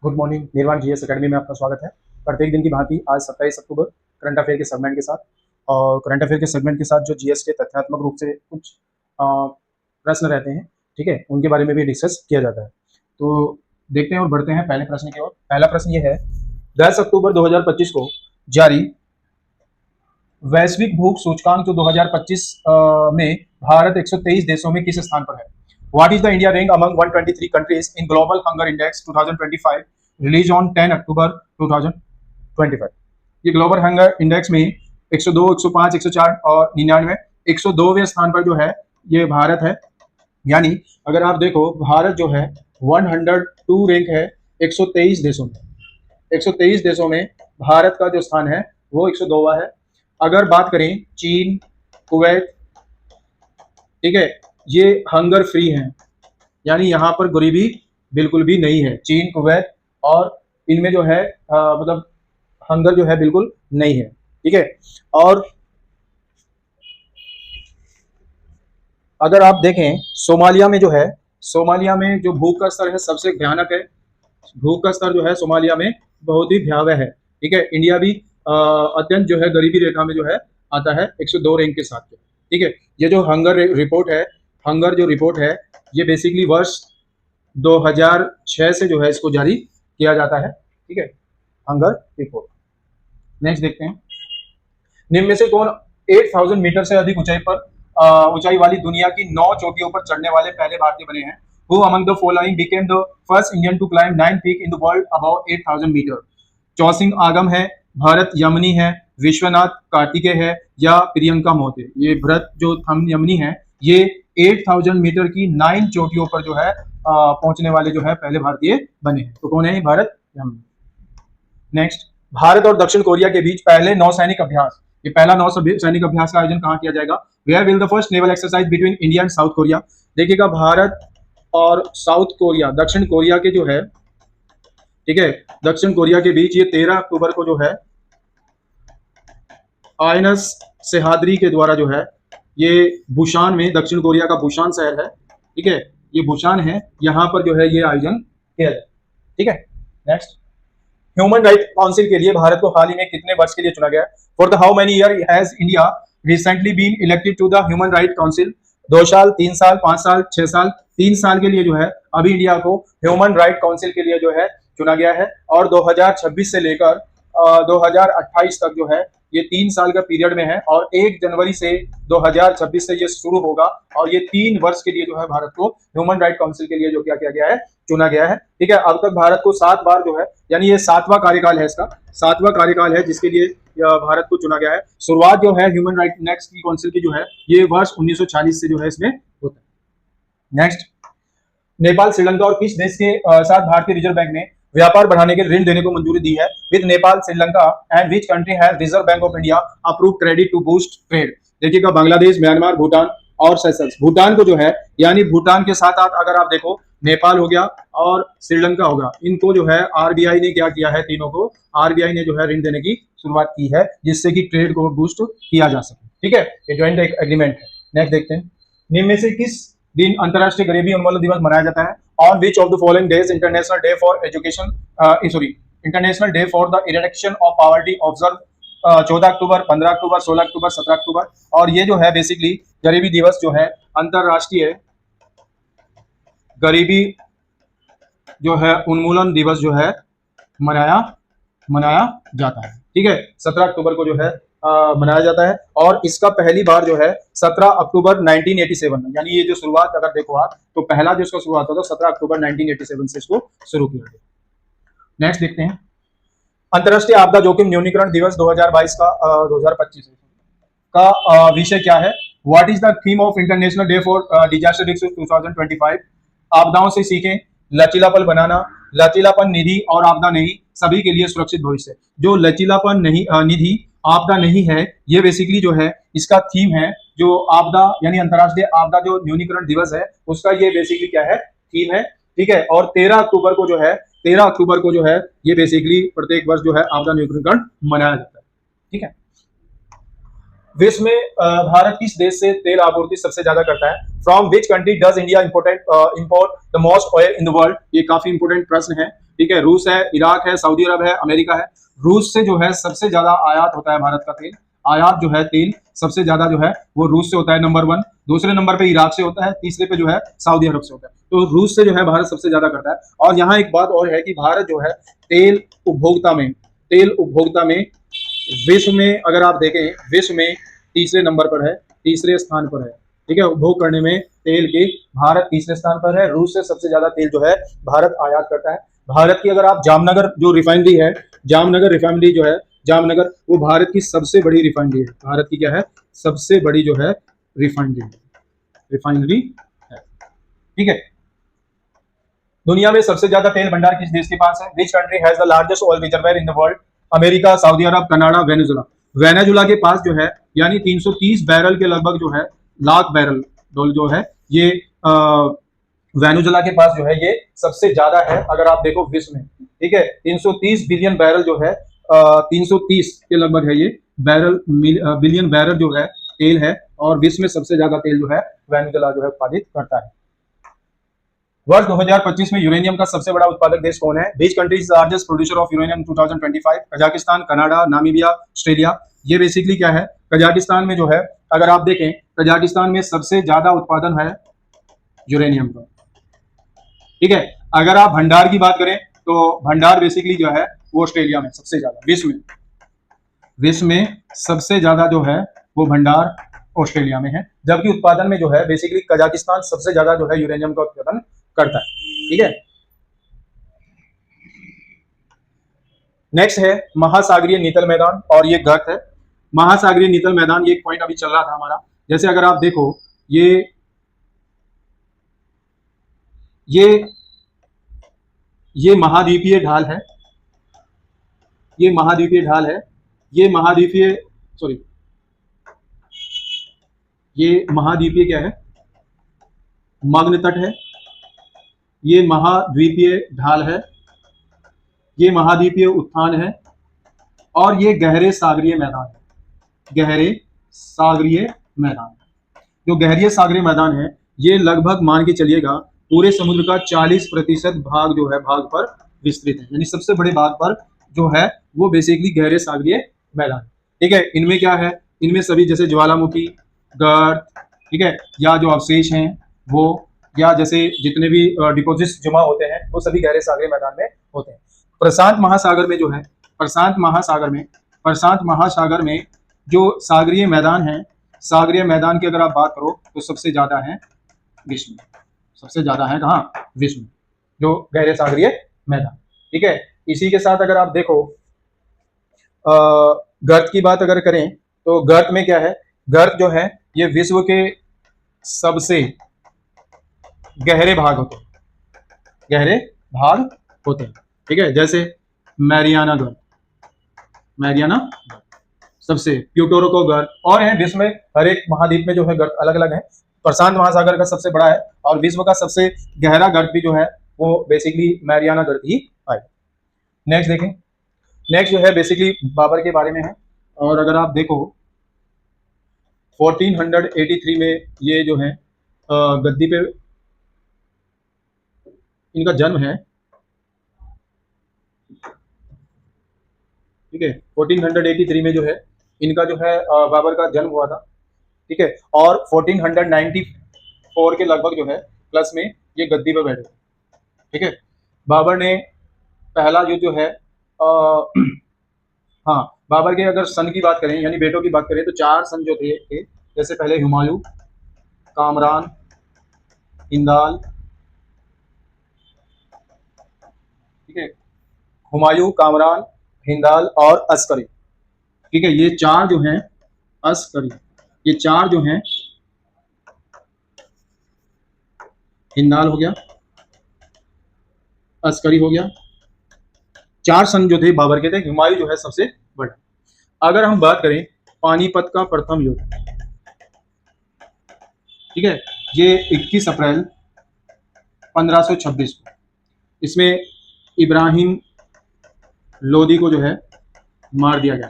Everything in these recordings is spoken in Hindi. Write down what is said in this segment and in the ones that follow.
Good morning. निर्वाण जीएस एकेडमी में आपका स्वागत है। प्रत्येक दिन की भांति आज 27 अक्टूबर करंट अफेयर के सेगमेंट के साथ और करंट अफेयर के सेगमेंट के साथ जो जीएस के तथ्यात्मक रूप से कुछ प्रश्न रहते हैं, ठीक है, उनके बारे में भी डिस्कस किया जाता है। तो देखते हैं और बढ़ते हैं पहले प्रश्न की ओर। पहला प्रश्न ये है, 10 अक्टूबर 2025 को जारी वैश्विक भूख सूचकांक जो 2025 में भारत 123 देशों में किस स्थान पर है? What is the India rank among 123 countries in Global Hunger Index 2025 released on 10 अक्टूबर 2025? ये ग्लोबल हंगर इंडेक्स में 102, 105, 104 और 99 102वें स्थान पर जो है ये भारत है। यानी अगर आप देखो भारत जो है 102 रैंक है 123 देशों में। 123 देशों में भारत का जो स्थान है वो 102वां है। अगर बात करें चीन, कुवैत, ठीक है, ये हंगर फ्री हैं, यानी यहाँ पर गरीबी बिल्कुल भी नहीं है। चीन, कुवैत और इनमें जो है मतलब हंगर जो है बिल्कुल नहीं है, ठीक है। और अगर आप देखें सोमालिया में जो है, सोमालिया में जो भूख का स्तर है सबसे भयानक है। भूख का स्तर जो है सोमालिया में बहुत ही भयावह है, ठीक है। इंडिया भी अत्यंत जो है गरीबी रेखा में जो है आता है 102 रैंक के साथ, ठीक है। ये जो हंगर रिपोर्ट है, हंगर जो रिपोर्ट है ये बेसिकली वर्ष 2006 से जो है इसको जारी किया जाता है, ठीक है, हंगर रिपोर्ट। नेक्स्ट देखते हैं, निम्न में से कौन 8000 मीटर से अधिक ऊंचाई पर ऊंचाई वाली दुनिया की 9 चोटियों पर चढ़ने वाले पहले भारतीय बने हैं? Who among the following became the first Indian to climb 9 peak in the world above 8000 metre? चौसिंग आगम है, भरत यमनी है, विश्वनाथ कार्तिकेय है या प्रियंका मोते? ये भरत जो हम यमनी है ये 8000 मीटर की 9 चोटियों पर जो है पहुंचने वाले जो है पहले भारतीय बने हैं। तो कौन है? भारत यमनी। नेक्स्ट, भारत और दक्षिण कोरिया के बीच पहले नौसैनिक अभ्यास, ये पहला नौसैनिक अभ्यास का आयोजन कहाँ किया जाएगा? Where will the first naval exercise between India and South Korea? देखिएगा भारत और साउथ कोरिया, दक्षिण कोरिया के जो है, ठीक है, दक्षिण कोरिया के बीच ये 13 अक्टूबर को जो है आयनस सेहाद्री के द्वारा जो है ये बुशान में, दक्षिण कोरिया का बुशान शहर है, ठीक है, ये बुशान है, यहां पर जो है ये आयोजन किया जाए, ठीक है। नेक्स्ट, ह्यूमन राइट काउंसिल के लिए भारत को हाल ही में कितने वर्ष के लिए चुना गया? For the how many year has India recently been elected to the human right council? 2 साल, 3 साल, 5 साल, 6 साल? 3 साल के लिए जो है अभी इंडिया को ह्यूमन राइट काउंसिल के लिए जो है चुना गया है। और 2026 से लेकर 2028 तक जो है ये 3 साल का पीरियड में है और 1 जनवरी से 2026 से ये शुरू होगा और ये 3 वर्ष के लिए जो है भारत को ह्यूमन राइट काउंसिल के लिए जो क्या किया गया है, चुना गया है, ठीक है। अब तक भारत को 7 बार जो है, यानी ये 7वां कार्यकाल है, इसका 7वां कार्यकाल है जिसके लिए भारत को चुना गया है। शुरुआत जो है ह्यूमन राइट नेक्स्ट की काउंसिल की जो है ये वर्ष 1940 से जो है इसमें होता है। नेक्स्ट, नेपाल, श्रीलंका और किस देश के साथ भारतीय रिजर्व बैंक ने व्यापार बढ़ाने के ऋण देने को मंजूरी दी है? With Nepal, Sri Lanka and which country has Reserve Bank of India approve credit to boost trade? देखिएगा बांग्लादेश, म्यांमार, भूटान और सेशल्स। भूटान को जो है, यानी भूटान के साथ अगर आप देखो नेपाल हो गया और श्रीलंका होगा, इनको जो है आरबीआई ने क्या किया है, तीनों को आरबीआई ने जो है ऋण देने की शुरुआत की है जिससे कि ट्रेड को बूस्ट किया जा सके, ठीक है। ये ज्वाइंट एग्रीमेंट है। नेक्स्ट देखते हैं, निम्न में से किस दिन अंतरराष्ट्रीय गरीबी उन्मूलन दिवस मनाया जाता है? On which of the following days international day for education international day for the eradication of poverty observe? 14 अक्टूबर, 15 अक्टूबर, 16 अक्टूबर, 17 अक्टूबर? और ये जो है बेसिकली गरीबी दिवस जो है अंतरराष्ट्रीय गरीबी जो है उन्मूलन दिवस जो है मनाया जाता है, ठीक है। 17 अक्टूबर को जो है मनाया जाता है और इसका पहली बार जो है 17 अक्टूबर 1987 में, यानी ये जो शुरुआत अगर देखो आप तो पहला जो इसका शुरुआत होता है 17 अक्टूबर 1987 से इसको शुरू किया गया। नेक्स्ट देखते हैं, अंतरराष्ट्रीय आपदा जोखिम न्यूनीकरण दिवस 2022 का 2025 का विषय क्या है? What is the theme of international day for disaster risk 2025? आपदाओं से सीखें, लचीलापन बनाना, लचीलापन निधि और आपदा नहीं, सभी के लिए सुरक्षित भविष्य। जो लचीलापन नहीं निधि आपदा नहीं है, ये बेसिकली जो है इसका थीम है, जो आपदा यानी अंतरराष्ट्रीय आपदा जो न्यूनीकरण दिवस है उसका ये बेसिकली क्या है, थीम है, ठीक है। और 13 अक्टूबर को जो है 13 अक्टूबर को जो है ये बेसिकली प्रत्येक वर्ष जो है आपदा न्यूनीकरण मनाया जाता है, ठीक है। विश्व में भारत किस देश से तेल आपूर्ति सबसे ज्यादा करता है? From which country does India import the most oil in the world? ये काफी इंपोर्टेंट प्रश्न है। ठीक है, रूस है, इराक है, सऊदी अरब है, अमेरिका है। रूस से जो है सबसे ज्यादा आयात होता है भारत का तेल। आयात जो है तेल सबसे ज्यादा जो है वो रूस से होता है, नंबर 1। दूसरे नंबर पे इराक से होता है, तीसरे पे जो है सऊदी अरब से होता है। तो रूस से जो है भारत सबसे ज्यादा करता है। और यहाँ एक बात और है कि भारत जो है तेल उपभोक्ता में विश्व में अगर आप देखें, विश्व में तीसरे नंबर पर है, तीसरे स्थान पर है। ठीक है, उपभोग करने में तेल के भारत तीसरे स्थान पर है। रूस से सबसे ज्यादा तेल जो है भारत आयात करता है। भारत की अगर आप जामनगर जो रिफाइनरी है, जामनगर रिफाइनरी जो है, जामनगर वो भारत की सबसे बड़ी रिफाइनरी है। भारत की क्या है, सबसे बड़ी जो है रिफाइनरी है। ठीक है, दुनिया में सबसे ज्यादा तेल भंडार किस देश के पास है? विच country has the largest oil reservoir in the world? America, Saudi Arab, Canada, Venezuela. Venezuela के पास जो है यानी 330 बैरल के लगभग जो है, लाख बैरल जो है ये वेनेजुला के पास जो है ये सबसे ज्यादा है अगर आप देखो विश्व में। ठीक है, 330 बिलियन बैरल जो है, 330 के लगभग है ये बैरल, बिलियन बैरल जो है तेल है। और विश्व में सबसे ज्यादा तेल जो है वेनेजुला जो है उत्पादित करता है। वर्ष 2025 में यूरेनियम का सबसे बड़ा उत्पादक देश कौन है? Which countries largest producer of uranium 2025? Kazakhstan, Canada, Namibia, Australia. ये बेसिकली क्या है, कजाकिस्तान में जो है अगर आप देखें, कजाकिस्तान में सबसे ज्यादा उत्पादन है यूरेनियम का। ठीक है, अगर आप भंडार की बात करें तो भंडार बेसिकली जो है वो ऑस्ट्रेलिया में सबसे ज्यादा, विश्व में सबसे ज्यादा जो है वो भंडार ऑस्ट्रेलिया में है। जबकि उत्पादन में जो है बेसिकली कजाकिस्तान सबसे ज्यादा जो है यूरेनियम का उत्पादन करता है। ठीक है, नेक्स्ट है महासागरीय नीतल मैदान, और ये गर्त है। महासागरीय नीतल मैदान, ये एक पॉइंट अभी चल रहा था हमारा। जैसे अगर आप देखो ये ये महाद्वीपीय ढाल है, ये महाद्वीपीय ढाल है, ये महाद्वीपीय, सॉरी, ये महाद्वीपीय क्या है, मग्न तट है। ये महाद्वीपीय ढाल है, ये महाद्वीपीय उत्थान है, और ये गहरे सागरीय मैदान है। गहरे सागरीय मैदान, जो गहरे सागरीय मैदान है ये लगभग मान के चलिएगा पूरे समुद्र का 40% भाग जो है भाग पर विस्तृत है। यानी सबसे बड़े भाग पर जो है वो बेसिकली गहरे सागरीय मैदान। ठीक है, इनमें क्या है, इनमें सभी जैसे ज्वालामुखी, गर्त, ठीक है, या जो अवशेष हैं वो, या जैसे जितने भी डिपोजिट्स जमा होते हैं वो सभी गहरे सागरीय मैदान में होते हैं। प्रशांत महासागर में जो है, प्रशांत महासागर में जो सागरीय मैदान है, सागरीय मैदान की अगर आप बात करो तो सबसे ज्यादा है विश्व में, सबसे ज्यादा है कहाँ, विश्व में, जो गहरे सागरीय मैदान। ठीक है, इसी के साथ अगर आप देखो गर्त की बात अगर करें तो गर्त में क्या है, गर्त जो है ये विश्व के सबसे गहरे भाग होते हैं, गहरे भाग होते हैं। ठीक है, जैसे मैरियाना गर्त, मैरियाना सबसे, प्यूटोरको गर्त, और है विश्व में हर एक महाद्वीप में जो है गर्त अलग अलग है। प्रशांत महासागर का सबसे बड़ा है, और विश्व का सबसे गहरा गर्त भी जो है वो बेसिकली मैरियाना गर्त ही है। नेक्स्ट देखें, नेक्स्ट जो है बेसिकली बाबर के बारे में है। और अगर आप देखो 1483 में ये जो है गद्दी पे इनका जन्म है। ठीक है, 1483 में जो है इनका जो है बाबर का जन्म हुआ था। ठीक है, और 1494 के लगभग जो है प्लस में ये गद्दी पर बैठे। ठीक है, बाबर ने पहला युद्ध जो है हाँ, बाबर के अगर सन की बात करें यानी बेटों की बात करें तो 4 सन जो थे, जैसे पहले हुमायूं, कामरान, हिंदाल। ठीक है, हुमायूं, कामरान, हिंदाल और अस्करी। ठीक है, ये 4 जो हैं अस्करी, ये 4 जो हैं, हिंदाल हो गया, अस्करी हो गया, 4 सन जो थे बाबर के थे। हुमायूं जो है सबसे बड़ा। अगर हम बात करें पानीपत का प्रथम युद्ध, ठीक है, ये 21 अप्रैल 1526 को, इसमें इब्राहिम लोदी को जो है मार दिया गया।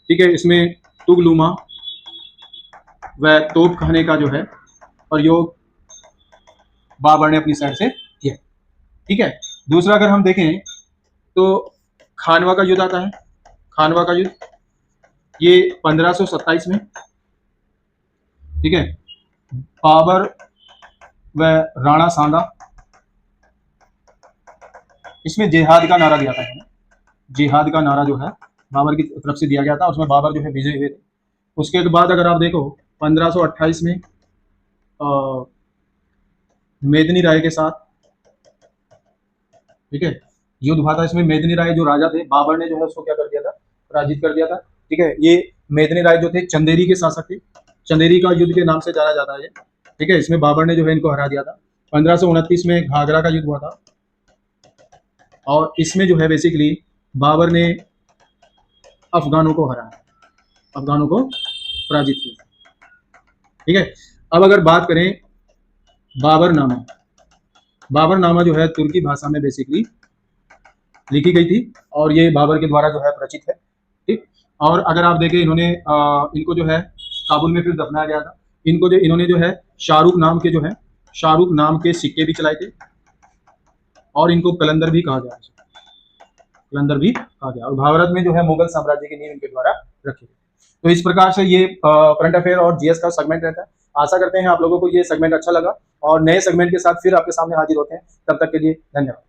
ठीक है, इसमें तुगलुमा व तोप खाने का जो है प्रयोग बाबर ने अपनी साइड से किया। ठीक है, दूसरा अगर हम देखें तो खानवा का युद्ध आता है, खानवा का युद्ध ये 1527 में, ठीक है। बाबर व राणा सांगा, इसमें जिहाद का नारा दिया था इन्होंने, जिहाद का नारा जो है बाबर की तरफ से दिया गया था, उसमें बाबर जो है विजय हुए थे। उसके बाद अगर आप देखो 1528 में मेदिनी राय के साथ, ठीक है, युद्ध हुआ था। इसमें मेदिनी राय जो राजा थे, बाबर ने जो है उसको क्या कर दिया था, पराजित कर दिया था, ठीक है। ये मेदिनी राय जो थे चंदेरी के शासक थे, चंदेरी का युद्ध के नाम से जाना जाता है, ठीक है। इसमें बाबर ने जो है इनको हरा दिया था। 1529 में घाघरा का युद्ध हुआ था, और इसमें जो है बेसिकली बाबर ने अफगानों को हराया, अफगानों को पराजित किया, ठीक है। अब अगर बात करें बाबरनामा, बाबरनामा जो है तुर्की भाषा में बेसिकली लिखी गई थी, और ये बाबर के द्वारा जो है रचित है, ठीक। और अगर आप देखें इन्होंने इनको जो है काबुल में फिर दफनाया गया था। इनको जो इन्होंने जो है शाहरुख नाम के जो है, शाहरुख नाम के सिक्के भी चलाए थे, और इनको कलंदर भी कहा गया, कलंदर भी कहा गया। और भारत में जो है मुगल साम्राज्य की नींव इनके द्वारा रखी गई। तो इस प्रकार से ये करंट अफेयर और जीएस का सेगमेंट रहता है। आशा करते हैं आप लोगों को ये सेगमेंट अच्छा लगा, और नए सेगमेंट के साथ फिर आपके सामने हाजिर होते हैं। तब तक के लिए धन्यवाद।